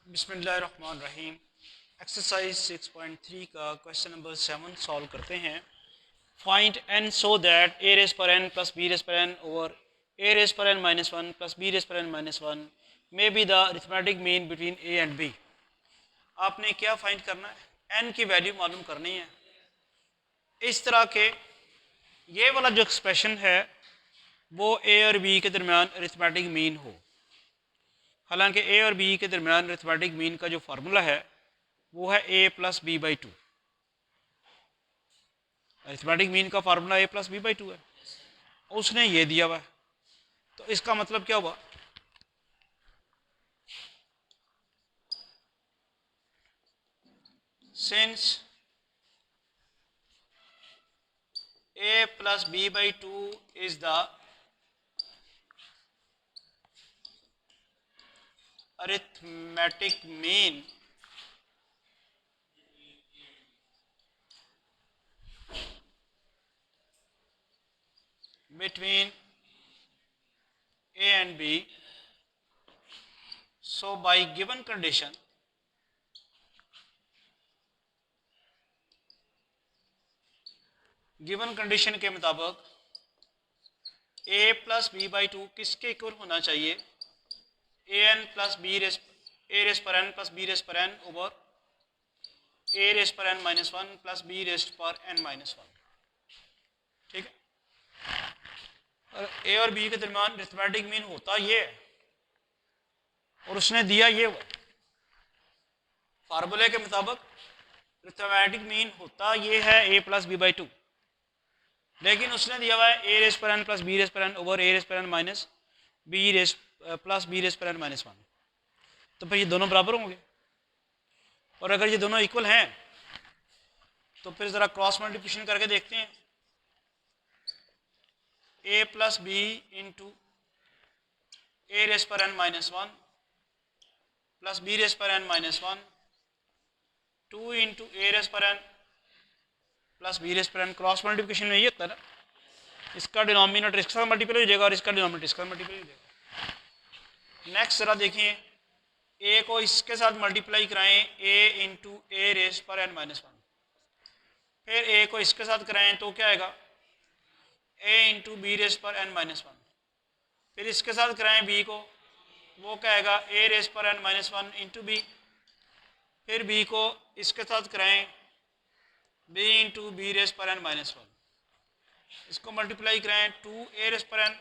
बिस्मिल्लाहिर्रहमानिर्रहीम। एक्सरसाइज 6.3 का question number 7 solve करते हैं। Find n so that a raise पर एन प्लस बी रेस पर एन ओवर ए रेस पर N minus one plus B raise पर N minus one may be the arithmetic mean between a and b. आपने क्या find करना है? N की value मालूम करनी है। इस तरह के ये वाला जो एक्सप्रेशन है वो ए और बी के दरमियान अरिथमेटिक मीन हो। हालांकि ए और बी के दरमियान अरिथमेटिक मीन का जो फार्मूला है वो है ए plus B by two. Arithmetic mean का formula a plus B by two है। उसने ये दिया हुआ है, तो इसका मतलब क्या हुआ? Since A plus B by two is the arithmetic mean between A and B, so by given condition के मुताबिक A plus B by two किसके इक्वल होना चाहिए? A N plus B raise A raise पर N plus B raise पर N over ए raise पर N minus one plus B raise पर N minus one. ठीक है, और ए और बी के दरमियान अरिथमेटिक मीन होता ये है और उसने दिया ये हुआ। फार्मूले के मुताबिक अरिथमेटिक मीन होता ये है ए प्लस बी बाई टू, लेकिन उसने दिया हुआ है ए रेस पर एन प्लस बी रेस पर एन ओवर ए रेस पर N minus B raise plus B raise पर एन माइनस वन। तो फिर ये दोनों बराबर होंगे, और अगर ये दोनों इक्वल हैं तो फिर ज़रा क्रॉस मल्टीप्लिकेशन करके देखते हैं। A plus b into A raise पर N minus one plus B raise पर N minus one two into ए रेस पर एन प्लस बी रेस पर एन। क्रॉस मल्टीप्लिकेशन में ये होता है ना, इसका डिनोमिनेटर इसके साथ मल्टीप्लाई हो जाएगा और इसका डिनोमिनेटर इसके साथ मल्टीप्लाई हो जाएगा। नेक्स्ट ज़रा देखें, ए को इसके साथ मल्टीप्लाई कराएं ए इंटू ए रेस पर एन माइनस वन, फिर ए को इसके साथ कराएं तो क्या आएगा? ए इंटू बी रेस पर एन माइनस वन, फिर इसके साथ कराएं बी को, वो क्या आएगा? ए रेस पर N minus one into B, फिर बी को इसके साथ कराएं बी इंटू बी रेस पर एन माइनस वन, इसको मल्टीप्लाई कराएं टू ए रेस पर N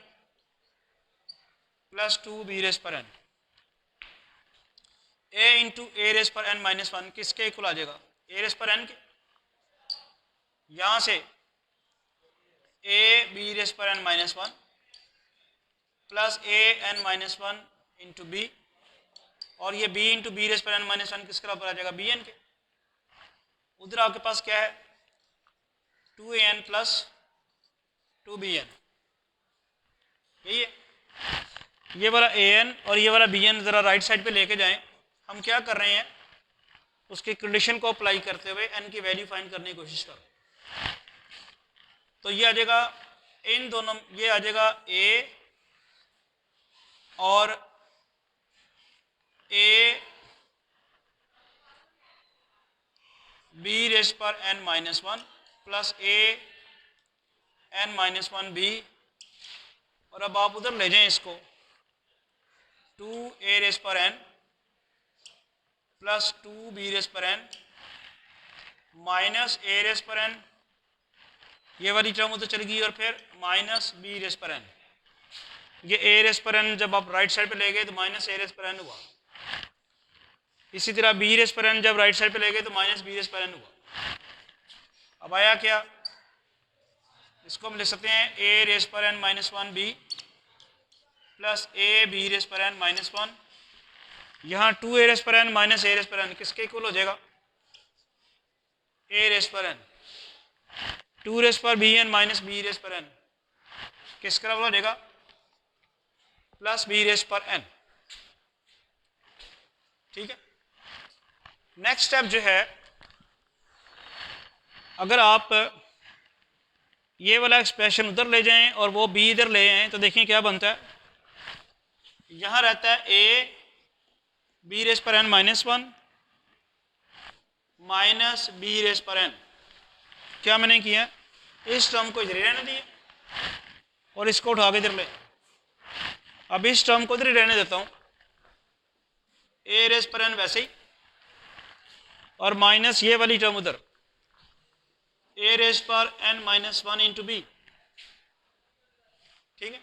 plus two B raise पर n. A into A raise पर एन माइनस वन किसके इक्वल आ जाएगा? ए रेस पर एन के। यहां से ए बी रेस पर N minus one plus A N minus one into b, और ये बी इंटू बी रेस पर एन माइनस वन किसके बराबर आ जाएगा? बी एन के। उधर आपके पास क्या है? Two A N plus two B N, यही है। ये वाला ए एन और ये वाला बी एन ज़रा राइट साइड पे लेके जाएं। हम क्या कर रहे हैं? उसकी कंडीशन को अप्लाई करते हुए एन की वैल्यू फाइंड करने की कोशिश करो। तो ये आ जाएगा, इन दोनों ये आ जाएगा ए और ए बी रेस पर N minus one plus A N minus one B, और अब आप उधर ले जाएं इसको टू ए रेस पर N plus two B raise पर एन माइनस ए रेस पर एन, ये वाली टर्म उधर चली गई, और फिर माइनस बी रेस पर एन। ये ए रेस पर एन जब आप राइट साइड पे ले गए तो माइनस ए रेस पर एन हुआ। इसी तरह बी रेस पर एन जब राइट साइड पे ले गए तो माइनस बी रेस पर एन हुआ। अब आया क्या? इसको हम लिख सकते हैं ए रेस पर N minus one B plus A B raise पर एन माइनस वन। यहाँ टू ए रेस पर एन माइनस ए रेस पर एन किसके इक्वल हो जाएगा? ए रेस पर एन। टू रेस पर B N minus B raise पर एन किसके बराबर हो जाएगा? प्लस बी रेस पर एन। ठीक है। नेक्स्ट स्टेप जो है, अगर आप ये वाला एक्सप्रेशन उधर ले जाएं और वो बी इधर ले आए तो देखिए क्या बनता है। यहां रहता है ए बी रेस पर N minus one minus B raise पर एन। क्या मैंने किया, इस टर्म को इधर रहने दिया और इसको उठा के इधर ले। अब इस टर्म को इधर रहने देता हूं, ए रेस पर एन वैसे ही, और माइनस ये वाली टर्म उधर, ए रेस पर N minus one into B. ठीक है,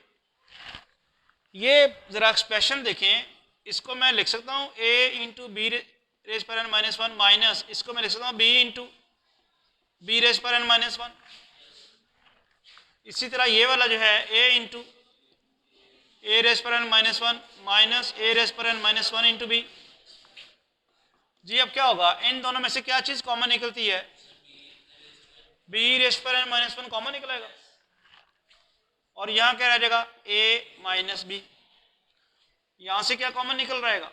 ये जरा एक्सप्रेशन देखें, इसको मैं लिख सकता हूं ए इंटू बी रेस पर एन माइनस वन माइनस, इसको मैं लिख सकता हूं बी इंटू बी रेस पर एन माइनस वन। इसी तरह ये वाला जो है ए इंटू ए रेस पर एन माइनस वन माइनस ए रेस पर N minus one into b. जी अब क्या होगा, इन दोनों में से क्या चीज कॉमन निकलती है, बी रेस पर एन माइनस वन कॉमन निकलेगा, और यहां क्या रह जाएगा, ए माइनस बी। यहां से क्या कॉमन निकल रहेगा,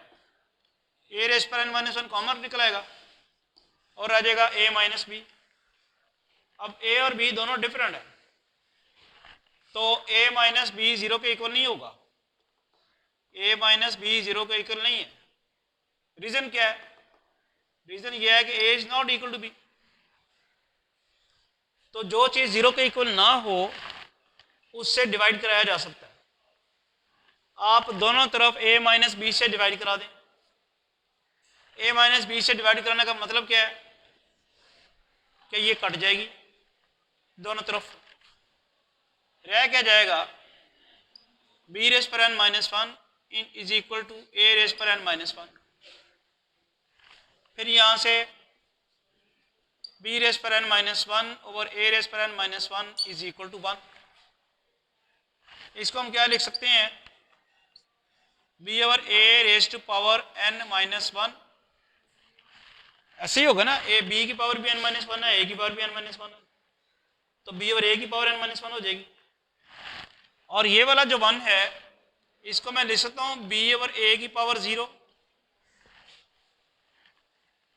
ए रेस पर एन माइनस वन कॉमन निकलेगा और रह जाएगा ए माइनस बी। अब ए और बी दोनों डिफरेंट है, तो ए माइनस बी जीरो के इक्वल नहीं होगा, ए माइनस बी जीरो के इक्वल नहीं है। रीजन क्या है, रीजन यह है कि a is not equal to b. तो जो चीज जीरो के इक्वल ना हो उससे डिवाइड कराया जा सकता है। आप दोनों तरफ ए माइनस बी से डिवाइड करा दें। ए माइनस बी से डिवाइड कराने का मतलब क्या है कि ये कट जाएगी दोनों तरफ, रह क्या जाएगा, बी रेस पर N minus one is equal to A raise पर एन माइनस वन। फिर यहां से बी रेस पर एन माइनस वन ओवर ए रेस पर N minus one is equal to one. इसको हम क्या लिख सकते हैं, B over A raise to power N minus one. ऐसे ही होगा ना, ए बी की पावर भी एन माइनस वन है, ए की पावर भी एन माइनस वन है, तो बी ओवर ए की पावर एन माइनस वन हो जाएगी। और ये वाला जो वन है इसको मैं लिख सकता हूं बी ओवर ए की पावर जीरो।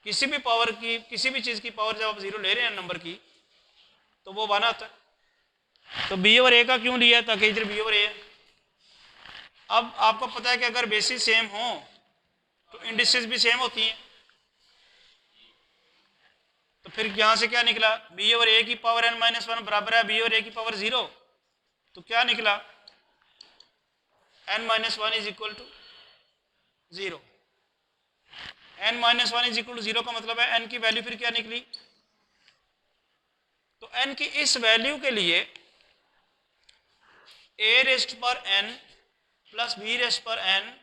किसी भी पावर की, किसी भी चीज की पावर जब आप जीरो ले रहे हैं नंबर की, तो वो वन आता है। तो बी ओवर ए का क्यों लिया, ताकि इधर बी ओवर ए है। अब आपको पता है कि अगर बेसिस सेम हो तो इंडिसेस भी सेम होती हैं, तो फिर यहां से क्या निकला, बी ओवर ए की पावर एन माइनस वन बराबर है बी ओवर ए की पावर जीरो। तो क्या निकला, N minus one is equal to zero. N minus one is equal to zero का मतलब है एन की वैल्यू फिर क्या निकली, तो एन की इस वैल्यू के लिए ए रेस्ट पर एन प्लस बी रेस्ट पर एन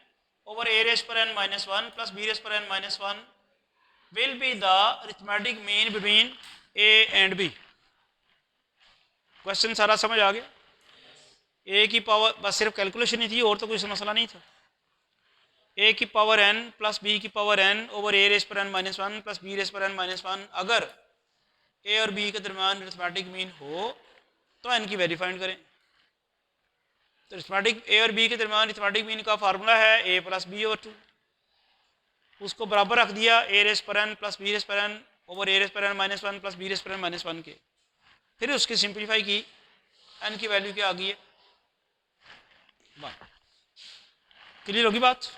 ओवर ए रेस्ट पर N minus one plus b raise पर N minus one will be the arithmetic mean between a and b. Question सारा समझ आ गया। ए की पावर, बस सिर्फ कैलकुलेशन ही थी और तो कोई मसला नहीं था। ए की पावर एन प्लस बी की पावर एन ओवर ए रेस पर N minus one plus B raise पर एन माइनस वन, अगर ए और बी के दरमियान अरिथमेटिक मीन हो तो एन की वैल्यू फाइंड करें। तो अरिथमेटिक ए और बी के दरमियान अरिथमेटिक मीन का फार्मूला है ए प्लस बी ओवर टू। उसको बराबर रख दिया ए रेस पर एन प्लस बी रेस पर एन ओवर ए रेस पर N minus one plus B raise पर एन माइनस वन के। फिर उसकी सिंप्लीफाई की, एन की वैल्यू क्या आ गई है, क्लियर होगी बात।